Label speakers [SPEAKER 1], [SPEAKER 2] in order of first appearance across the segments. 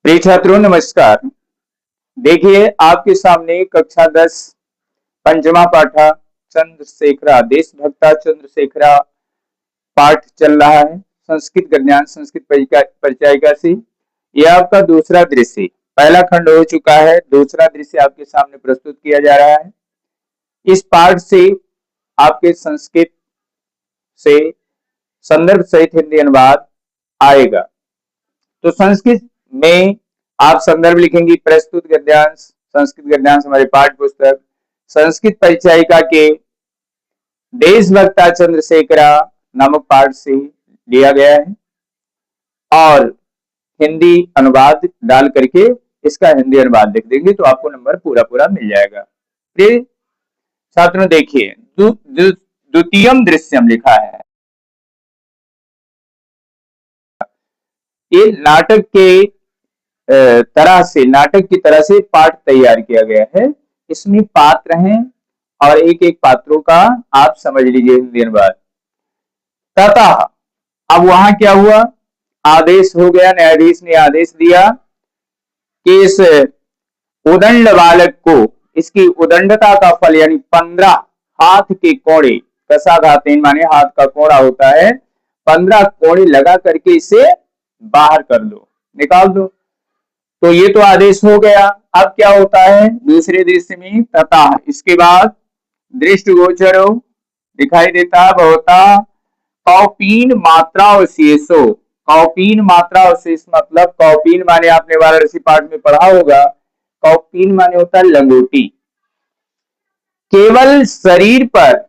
[SPEAKER 1] प्रिय छात्रों नमस्कार। देखिए आपके सामने कक्षा 10 पंचमा पाठा चंद्रशेखरा देशभक्ता चंद्रशेखरा पाठ चल रहा है। संस्कृत गद्यांश संस्कृत परिचायिका से यह आपका दूसरा दृश्य, पहला खंड हो चुका है, दूसरा दृश्य आपके सामने प्रस्तुत किया जा रहा है। इस पाठ से आपके संस्कृत से संदर्भ सहित हिंदी अनुवाद आएगा। तो संस्कृत में आप संदर्भ लिखेंगे प्रस्तुत गद्यांश संस्कृत गद्यांश हमारे पाठ्य पुस्तक संस्कृत परिचायिका के देशभक्ता चंद्रशेखरा नामक पाठ से लिया गया है और हिंदी अनुवाद डाल करके इसका हिंदी अनुवाद लिख देंगे तो आपको नंबर पूरा पूरा मिल जाएगा। प्रिय छात्रों देखिए द्वितीयम दृश्यम लिखा है। ये नाटक की तरह से पाठ तैयार किया गया है। इसमें पात्र हैं और एक एक पात्रों का आप समझ लीजिए हिंदी अनुवाद। तथा अब वहां क्या हुआ, आदेश हो गया, न्यायाधीश ने आदेश दिया कि इस उदंड बालक को इसकी उदंडता का फल यानी 15 हाथ के कोड़े, कसाघातेन माने हाथ का कोड़ा होता है, 15 कोड़े लगा करके इसे बाहर कर दो, निकाल दो। तो ये तो आदेश हो गया। अब क्या होता है दूसरे दृश्य में, तथा इसके बाद दृष्टिगोचरो दिखाई देता बहुता कौपीन मात्रा अवशेषो। कौपीन मात्रा अवशेष मतलब कौपीन माने आपने वाराणसी पाठ में पढ़ा होगा, कौपीन माने होता है लंगोटी। केवल शरीर पर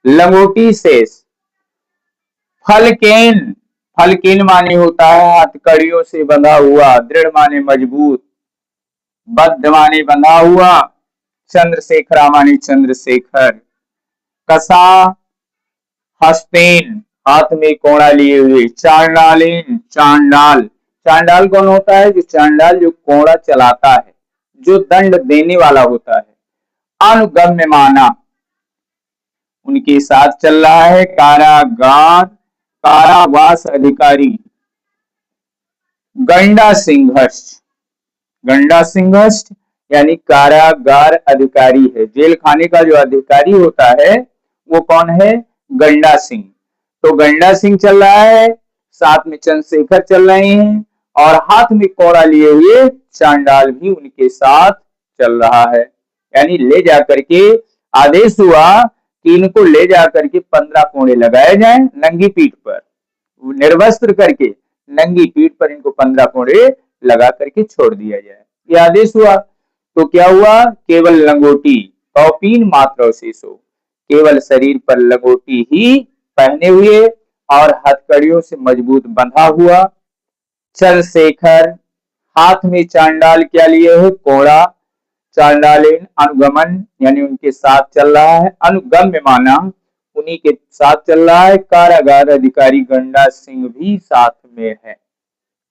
[SPEAKER 1] लंगोटी शेष। फलकेन, फलकेन माने होता है हथकड़ियों से बंधा हुआ, दृढ़ माने मजबूत, बद्ध माने बंधा हुआ, चंद्रशेखरा माने चंद्रशेखर, कसा हस्तेन हाथ में कोड़ा लिए हुए, चांडालेन चांडाल, चांडाल कौन होता है, जो चांडाल जो कोड़ा चलाता है, जो दंड देने वाला होता है। अनुगम्य माना उनके साथ चल रहा है, कारागार कारावास अधिकारी, गंडा सिंहस्थ, गंडा सिंहस्थ यानी कारागार अधिकारी है, जेल खाने का जो अधिकारी होता है वो कौन है, गंडा सिंह। तो गंडा सिंह चल रहा है, साथ में चंद्रशेखर चल रहे हैं और हाथ में कोड़ा लिए हुए चांडाल भी उनके साथ चल रहा है। यानी ले जाकर के आदेश हुआ कि इनको ले जाकर के 15 कोड़े लगाए जाएं नंगी पीठ पर, निर्वस्त्र करके नंगी पीठ पर इनको 15 कोड़े लगा करके छोड़ दिया जाए, ये आदेश हुआ। तो क्या हुआ, केवल लंगोटी कौपीन मात्र अवशेषो, केवल शरीर पर लंगोटी ही पहने हुए और हथकड़ियों से मजबूत बंधा हुआ चंद्रशेखर, हाथ में चांडाल क्या लिए है, कोड़ा, चांडालेन अनुगमन यानी उनके साथ चल रहा है, अनुगम्य माना उन्हीं के साथ चल रहा है, कारागार अधिकारी गंडा सिंह भी साथ में है।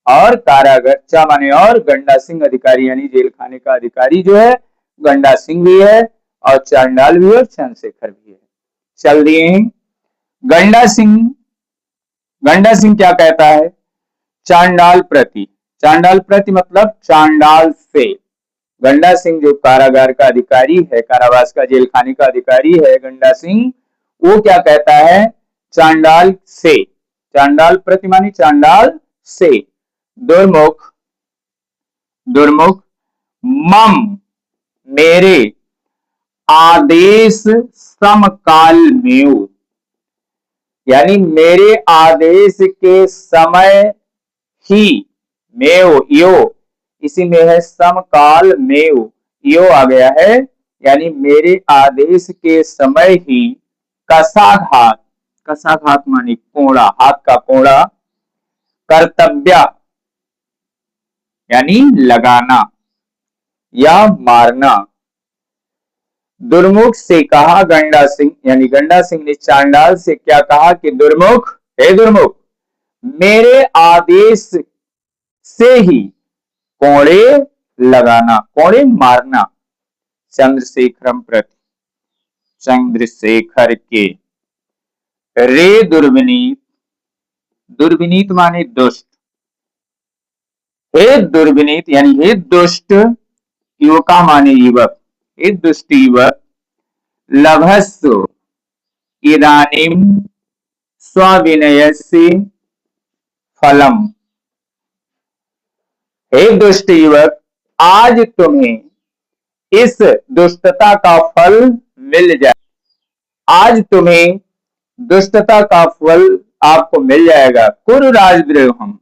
[SPEAKER 1] और कारागार चा माने और गंडा सिंह अधिकारी यानी जेल खाने का अधिकारी जो है गंडा सिंह भी है और चांडाल भी है और चंद्रशेखर भी है, चल दिए हैं। गंडा सिंह क्या कहता है, चांडाल प्रति, चांडाल प्रति मतलब चांडाल से। गंडा सिंह जो कारागार का अधिकारी है, कारावास का जेल खाने का अधिकारी है गंडा सिंह, वो क्या कहता है, चांडाल से, चांडाल प्रति मानी चांडाल से, दुर्मुख, दुर्मुख मम मेरे आदेश समकाल में, यानी मेरे आदेश के समय ही, मेव यो इसी में है, समकाल मेव यो आ गया है, यानी मेरे आदेश के समय ही कसाघात, कसाघात मानी कोड़ा, हाथ का कोड़ा, कर्तव्य यानी लगाना या मारना। दुर्मुख से कहा गंडा सिंह, यानी गंडा सिंह ने चांडाल से क्या कहा कि दुर्मुख, हे दुर्मुख मेरे आदेश से ही कोड़े लगाना, कोड़े मारना चंद्रशेखरम प्रति, चंद्रशेखर के, रे दुर्विनीत, दुर्विनीत माने दुष्ट, हे दुर्विनीत यानी हे दुष्ट, युवका माने युवक, हे दुष्ट युवक, लभस्व इदानीम स्वविनयस्य फलम। हे दुष्ट युवक, आज तुम्हें इस दुष्टता का फल मिल जाए, आज तुम्हें दुष्टता का फल आपको मिल जाएगा। कुरु राजद्रोहम,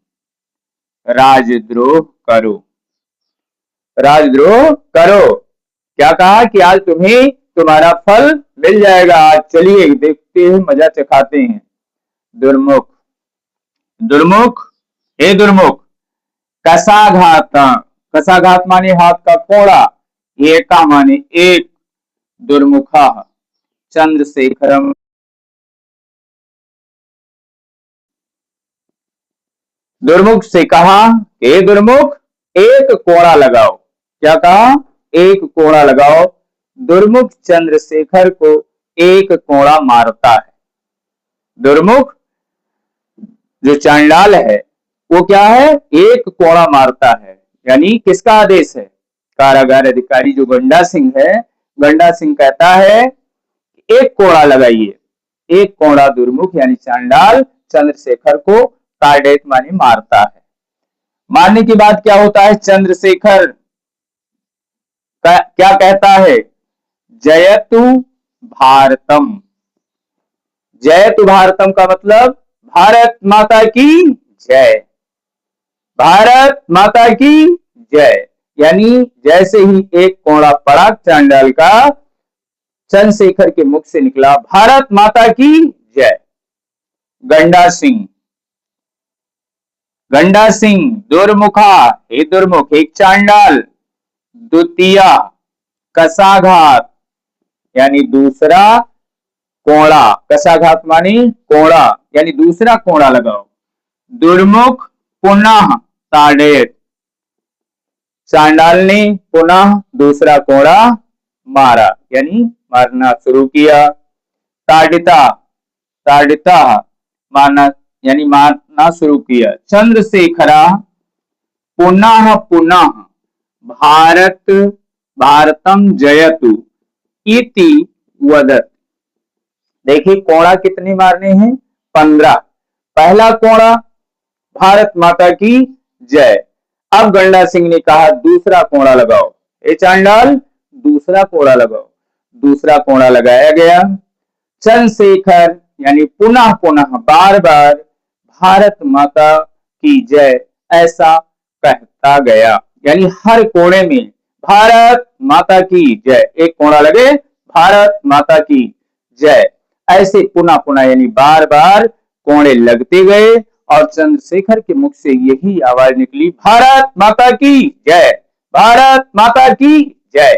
[SPEAKER 1] राजद्रोह करो, राजद्रोह करो। क्या कहा कि आज तुम्हें तुम्हारा फल मिल जाएगा। आज चलिए देखते हैं, मजा चखाते हैं। दुर्मुख, दुर्मुख, हे दुर्मुख, कसाघात, कसाघात माने हाथ का कोड़ा, एका माने एक, दुर्मुखा चंद्रशेखरम, दुर्मुख से कहा, हे दुर्मुख एक कोड़ा लगाओ। क्या कहा? एक कोड़ा लगाओ। दुर्मुख चंद्रशेखर को एक कोड़ा मारता है। दुर्मुख जो चांडाल है वो क्या है? एक कोड़ा मारता है। यानी किसका आदेश है? कारागार अधिकारी जो गंडा सिंह है, गंडा सिंह कहता है एक कोड़ा लगाइए। एक कोड़ा दुर्मुख यानी चांडाल चंद्रशेखर को कार्डेट माने मारता है। मारने के बाद क्या होता है? चंद्रशेखर क्या कहता है? जयतु भारतम। जयतु भारतम का मतलब भारत माता की जय, भारत माता की जय। यानी जैसे ही एक कोड़ा पड़ा चांडाल का, चंद्रशेखर के मुख से निकला भारत माता की जय। गंडा सिंह, गंडा सिंह दुर्मुखा, हे दुर्मुख एक चांडाल, द्वितीय कसाघात यानी दूसरा कोड़ा, कसाघात मानी कोड़ा यानी दूसरा कोड़ा लगाओ। दुर्मुख पुनः ताड़ेत, चांडाल ने पुनः दूसरा कोड़ा मारा यानी मारना शुरू किया। ताड़िता, ताड़िता मारना यानी मारना शुरू किया। चंद्रशेखरा पुनः पुनः भारत भारतम जयतु इति वदत। देखिए कोड़ा कितने मारने हैं? 15। पहला कोड़ा भारत माता की जय। अब गंडा सिंह ने कहा दूसरा कोड़ा लगाओ। ए चांडाल दूसरा कोड़ा लगाओ। दूसरा कोड़ा लगाया गया। चंद्रशेखर यानी पुनः पुनः बार बार भारत माता की जय ऐसा कहता गया। यानी हर कोड़े में भारत माता की जय, एक कोड़ा लगे भारत माता की जय, ऐसे पुनः पुनः यानी बार बार कोड़े लगते गए और चंद्रशेखर के मुख से यही आवाज निकली, भारत माता की जय, भारत माता की जय।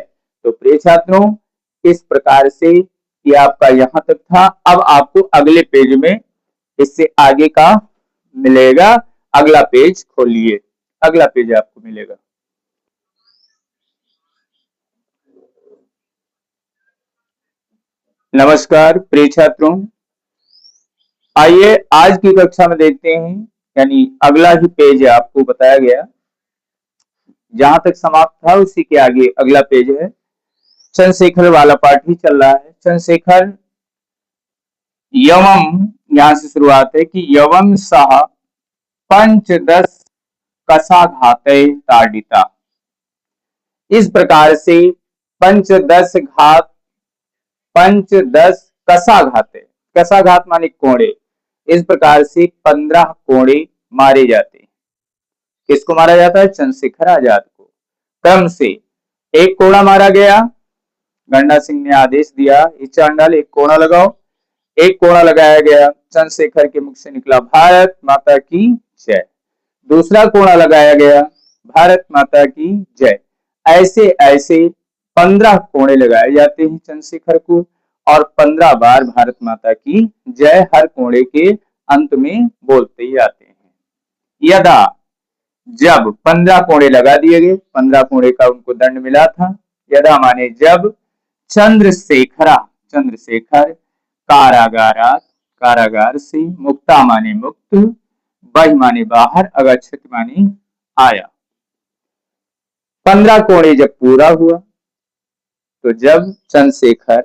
[SPEAKER 1] तो प्रिय छात्रों, इस प्रकार से ये आपका यहां तक था। अब आपको अगले पेज में इससे आगे का मिलेगा। अगला पेज खोलिए, अगला पेज आपको मिलेगा। नमस्कार प्रिय छात्रों, आइए आज की कक्षा में देखते हैं। यानी अगला ही पेज आपको बताया गया, जहां तक समाप्त था उसी के आगे अगला पेज है। चंद्रशेखर वाला पाठ ही चल रहा है। चंद्रशेखर यवम, यहां से शुरुआत है कि यवम सह पंचदश कसाघाते ताड़िता। इस प्रकार से पंचदश घात, पंचदश कसाघाते, कसाघात माने कोड़े, इस प्रकार से 15 कोड़े मारे जाते हैं। किसको मारा जाता है? चंद्रशेखर आजाद को। क्रम से एक कोड़ा मारा गया। गंडा सिंह ने आदेश दिया इस चांडाल एक कोड़ा लगाओ। एक कोड़ा लगाया गया। चंद्रशेखर के मुख से निकला भारत माता की जय। दूसरा कोड़ा लगाया गया, भारत माता की जय। ऐसे ऐसे 15 कोड़े लगाए जाते हैं चंद्रशेखर को और 15 बार भारत माता की जय हर कोड़े के अंत में बोलते ही आते हैं। यदा, जब 15 कोड़े लगा दिए गए, 15 कोड़े का उनको दंड मिला था। यदा माने जब, चंद्रशेखरा चंद्रशेखर, कारागारात कारागार से, मुक्ता माने मुक्त, बहि माने बाहर, अगच्छति माने आया। 15 कोड़े जब पूरा हुआ तो जब चंद्रशेखर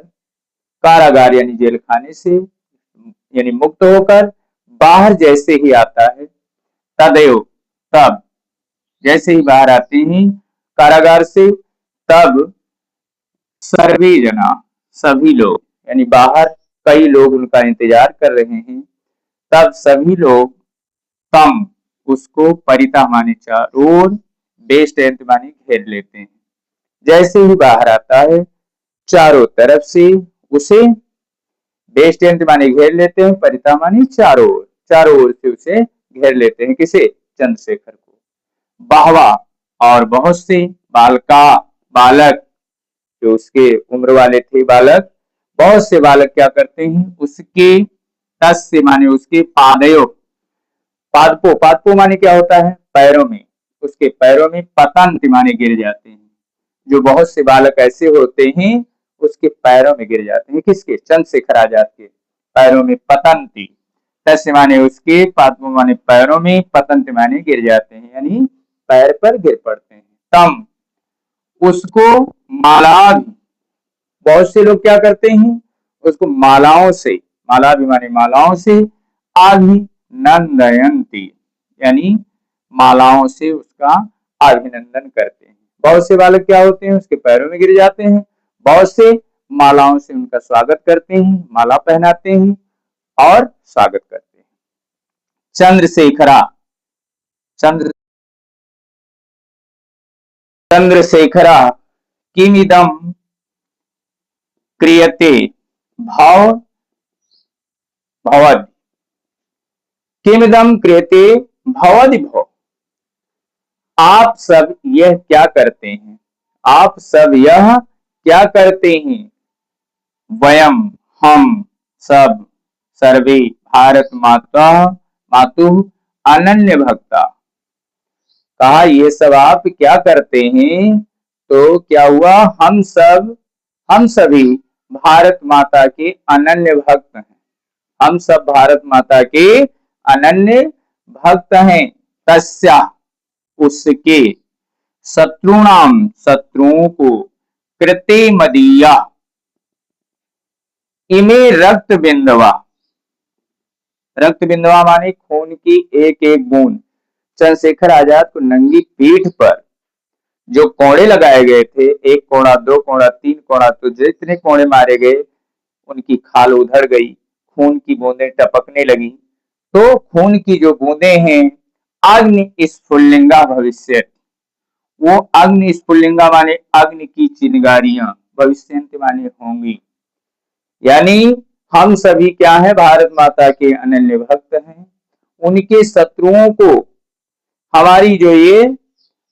[SPEAKER 1] कारागार यानी जेल खाने से यानी मुक्त होकर बाहर जैसे ही आता है, तदेव तब जैसे ही बाहर आते हैं कारागार से, तब सर्वे जना सभी लोग यानी बाहर कई लोग उनका इंतजार कर रहे हैं, तब सभी लोग तम उसको परिता माने चारों ओर बेस्ट एंड माने घेर लेते हैं। जैसे ही बाहर आता है चारों तरफ से उसे बेस्ट एंड माने घेर लेते हैं, परिता माने चारों ओर से उसे घेर लेते हैं। किसे? चंद्रशेखर को। बाहवा और बहुत से बालका बालक जो उसके उम्र वाले थे बालक, बहुत से बालक क्या करते हैं उसके तस से माने उसके पादयों, पादपों, पादपों माने क्या होता है पैरों में, उसके पैरों में पतंत माने गिर जाते हैं। जो बहुत से बालक ऐसे होते हैं उसके पैरों में गिर जाते हैं। किसके? चंद्रशेखर आजाद के पैरों में पतंती, तस माने उसके, पादपों माने पैरों में, पतंत माने गिर जाते हैं यानी पैर पर गिर पड़ते हैं। तम उसको माला, बहुत से लोग क्या करते हैं उसको मालाओं से, माला भी माने मालाओं से, अभिनंदयंती यानी मालाओं से उसका अभिनंदन करते हैं। बहुत से बालक क्या होते हैं उसके पैरों में गिर जाते हैं, बहुत से मालाओं से उनका स्वागत करते हैं, माला पहनाते हैं और स्वागत करते हैं। चंद्रशेखरा, चंद्रशेखरा किमिदम क्रियते भाव भवद, किमिदम क्रियते भवद भव, आप सब यह क्या करते हैं, आप सब यह क्या करते हैं, वयम हम सब, सर्वे भारत माता मातु अनन्य भक्ता, कहा ये सब आप क्या करते हैं, तो क्या हुआ हम सब, हम सभी भारत माता के अनन्य भक्त हैं, हम सब भारत माता के अनन्य भक्त हैं। तस्या उसके, शत्रुणाम शत्रुओं को, कृते मदीया इमे रक्त बिंदवा, रक्त बिंदवा माने खून की एक एक बूंद, चंद्रशेखर आजाद को नंगी पीठ पर जो कोड़े लगाए गए थे, एक कोड़ा, दो कोड़ा, तीन कोड़ा, तो जितने कोड़े मारे गए उनकी खाल उधड़ गई, खून की बूंदें टपकने लगी। तो खून की जो बूंदें हैं अग्नि स्फुल्लिंगा भविष्य, वो अग्नि स्फुल्लिंगा माने अग्नि की चिंगारियां, भविष्य माने होंगी। यानी हम सभी क्या है भारत माता के अनन्य भक्त हैं, उनके शत्रुओं को हमारी जो ये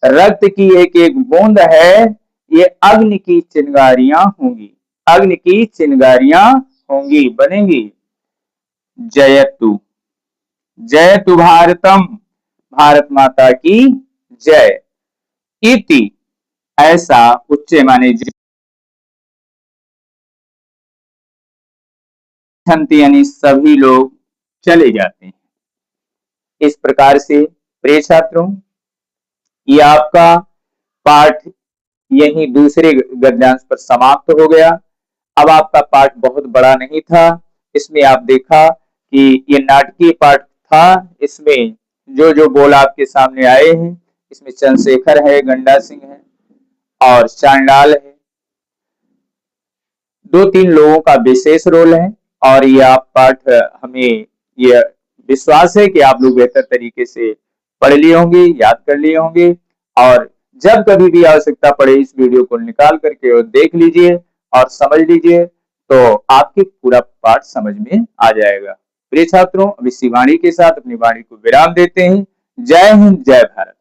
[SPEAKER 1] रक्त की एक एक बूंद है ये अग्नि की चिंगारियां होंगी, अग्नि की चिंगारियां होंगी, बनेंगी। जयतु, जयतु भारतम, भारत माता की जय, इति ऐसा, उच्च माने यानी सभी लोग चले जाते हैं। इस प्रकार से प्रिय छात्रों ये आपका पाठ यही दूसरे गद्यांश पर समाप्त हो गया। अब आपका पाठ बहुत बड़ा नहीं था, इसमें आप देखा कि ये नाटकीय पाठ था, इसमें जो जो बोल आपके सामने आए हैं इसमें चंद्रशेखर है, गंडा सिंह है और चांडाल है, दो तीन लोगों का विशेष रोल है। और ये आप पाठ हमें ये विश्वास है कि आप लोग बेहतर तरीके से पढ़ लिए होंगे, याद कर लिए होंगे, और जब कभी भी आवश्यकता पड़े इस वीडियो को निकाल करके और देख लीजिए और समझ लीजिए, तो आपके पूरा पाठ समझ में आ जाएगा। प्रिय छात्रों अब इसी वाणी के साथ अपनी वाणी को विराम देते हैं। जय हिंद, जय भारत।